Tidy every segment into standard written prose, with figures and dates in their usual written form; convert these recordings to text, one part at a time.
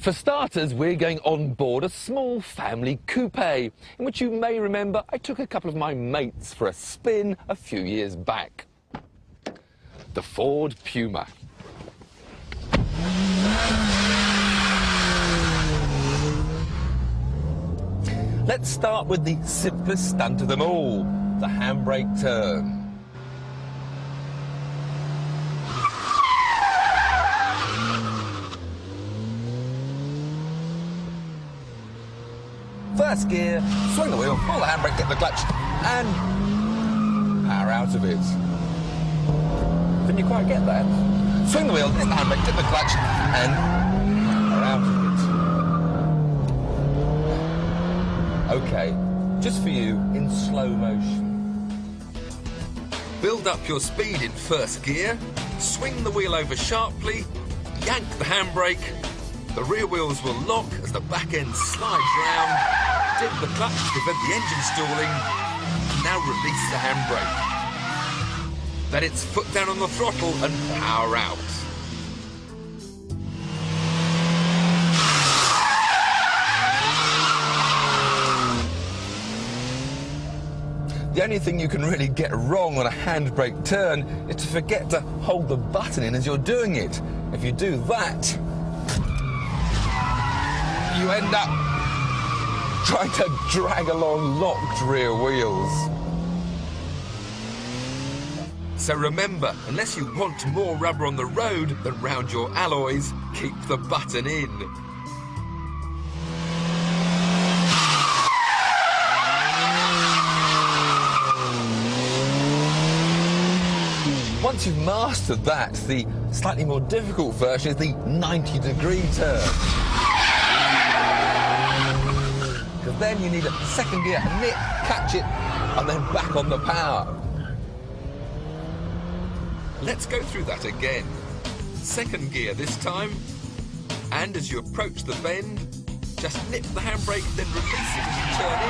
For starters, we're going on board a small family coupe, in which you may remember I took a couple of my mates for a spin a few years back. The Ford Puma. Let's start with the simplest stunt of them all, the handbrake turn. First gear, swing the wheel, pull the handbrake, get the clutch, and power out of it. Didn't you quite get that? Swing the wheel, hit the handbrake, get the clutch, and power out of it. Okay, just for you, in slow motion. Build up your speed in first gear, swing the wheel over sharply, yank the handbrake, the rear wheels will lock as the back end slides round, dip the clutch to prevent the engine stalling, now release the handbrake. Then it's foot down on the throttle and power out. The only thing you can really get wrong on a handbrake turn is to forget to hold the button in as you're doing it. If you do that, you end up trying to drag along locked rear wheels. So remember, unless you want more rubber on the road than round your alloys, keep the button in. Once you've mastered that, the slightly more difficult version is the 90-degree turn. Because then you need a second gear, nip, catch it, and then back on the power. Let's go through that again. Second gear this time, and as you approach the bend, just nip the handbrake, then release it as you turn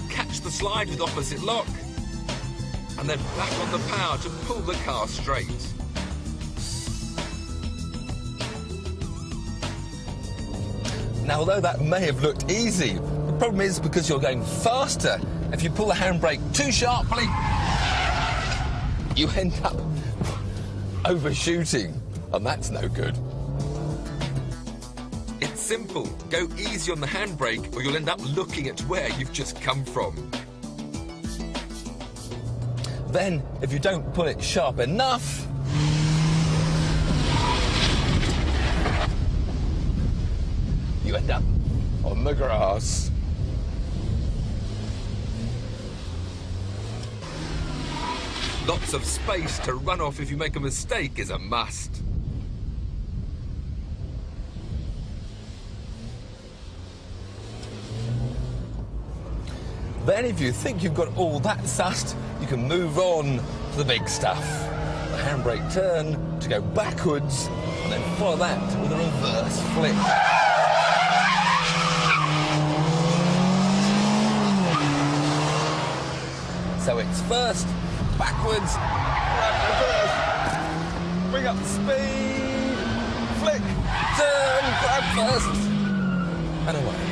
in. Catch the slide with opposite lock, and then back on the power to pull the car straight. Now, although that may have looked easy, the problem is because you're going faster. If you pull the handbrake too sharply, you end up overshooting, and that's no good. It's simple. Go easy on the handbrake, or you'll end up looking at where you've just come from. Then, if you don't pull it sharp enough, you end up on the grass. Lots of space to run off if you make a mistake is a must. Then if you think you've got all that sussed, you can move on to the big stuff. The handbrake turn to go backwards, and then follow that with a reverse flick. So it's first, backwards, reverse, bring up the speed, flick, turn, grab first, and away.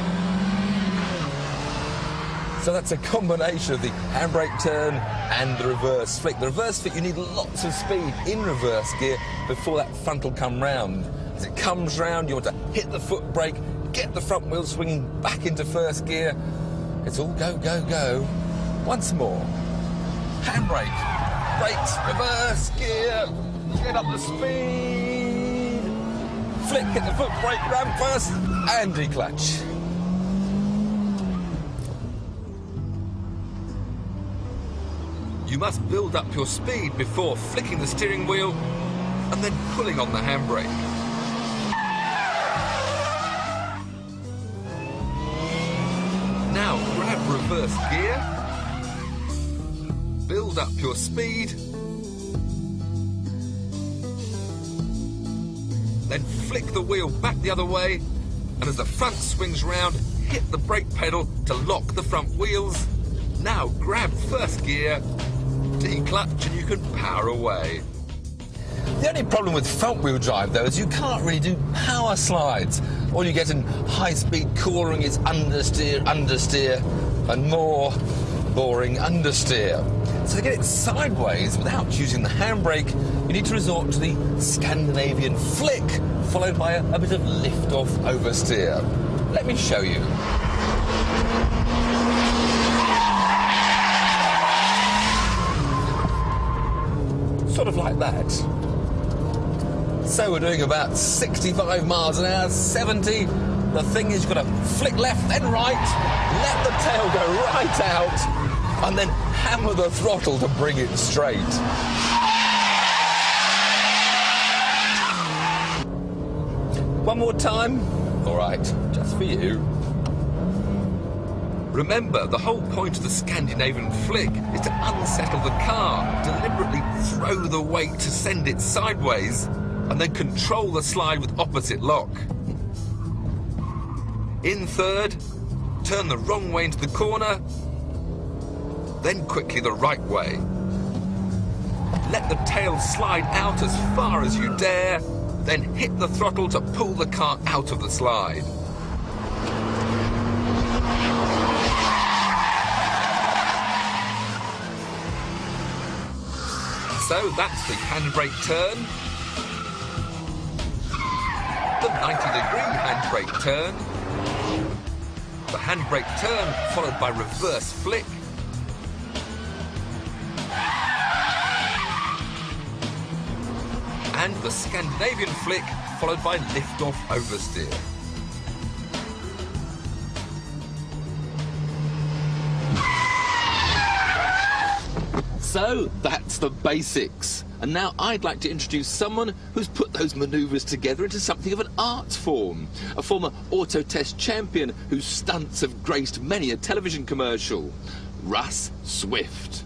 So that's a combination of the handbrake turn and the reverse flick. The reverse flick, you need lots of speed in reverse gear before that front will come round. As it comes round, you want to hit the foot brake, get the front wheel swinging back into first gear. It's all go, go, go. Once more. Handbrake, brakes, reverse gear, get up the speed, flick, hit the foot brake, ram first, and declutch. You must build up your speed before flicking the steering wheel and then pulling on the handbrake. Now grab reverse gear, build up your speed, then flick the wheel back the other way, and as the front swings round, hit the brake pedal to lock the front wheels. Now grab first gear, declutch, and you can power away. The only problem with front-wheel drive, though, is you can't really do power slides. All you get in high-speed coolering is understeer, understeer, and more boring understeer. So to get it sideways without using the handbrake, you need to resort to the Scandinavian flick, followed by a bit of lift-off oversteer. Let me show you. Sort of like that. So we're doing about 65 miles an hour, 70. The thing is, you've got to flick left, then right, let the tail go right out, and then hammer the throttle to bring it straight. One more time? All right, just for you. Remember, the whole point of the Scandinavian flick is to unsettle the car, deliberately throw the weight to send it sideways, and then control the slide with opposite lock. In third, turn the wrong way into the corner, then quickly the right way. Let the tail slide out as far as you dare, then hit the throttle to pull the car out of the slide. So that's the handbrake turn, the 90-degree handbrake turn, the handbrake turn followed by reverse flick, and the Scandinavian flick followed by lift-off oversteer. So that's the basics. And now I'd like to introduce someone who's put those manoeuvres together into something of an art form. A former auto test champion whose stunts have graced many a television commercial. Russ Swift.